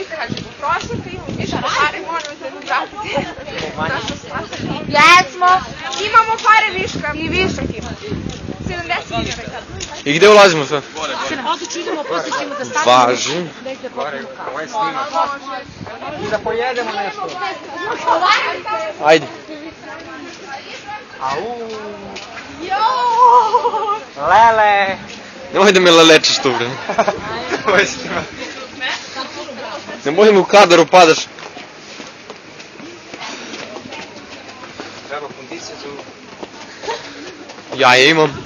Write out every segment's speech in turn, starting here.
kaže, poprošite, imamo više pare, molim da nam vratite našu stvar. Jesmo. Imamo pare viška. I višak ima. 70 viška. I gdje ulazimo sve? Otići idemo, poslije ćemo da stavimo. Važi. I da pojedemo nešto. Ajde. Lele. Nemoj da me lelečeš tu, bre. Nemoj mi u kadar upadaš. Treba kondicija za... Ja je imam.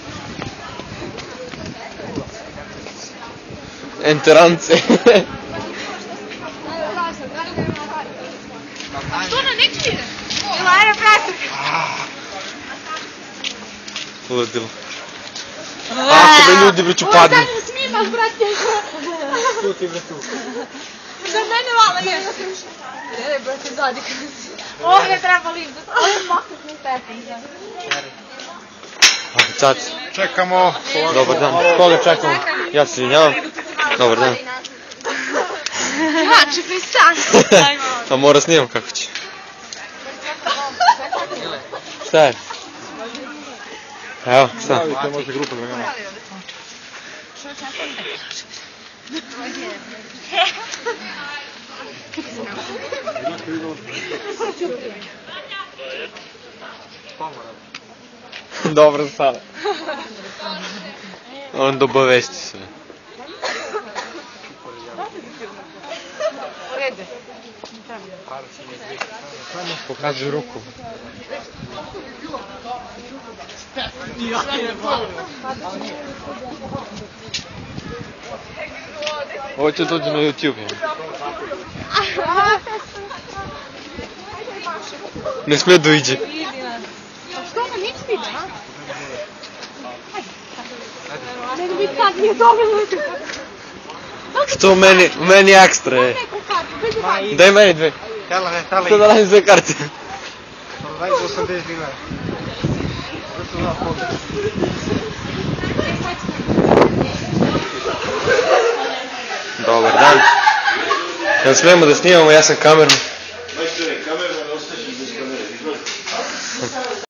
Enterance. Što na neki ide? Ili ajde pratak. Ludilo. Ako me ljudi već upadnu. Ovo sad snimaš, brate. Tu ti bre tu. Da mene vala je. Ne, brate, zadi. Ovo ne treba lift. Ovo je maknutni stepen. Cac. Čekamo. Dobar dan. Koga čekamo? Ja se izvinjavam. Dobar dan. Ja, čekaj sam. A mora snimam kako će. Šta je? Evo, šta? Stavite možda grupu da nema. Dobro sada. Onda obavesti sve. Pokaži ruku. Ovo će dođe na YouTube. Ne smije da iđe. Što me nič stiče, a? Nego mi sad nije dovoljno. Što meni ekstra je. Daj meni dve. Tela ne, tela Što da radim sve karte? Daj 80 dinara. Dobar dan. Jel smijemo da snimamo, ja sam kamerman.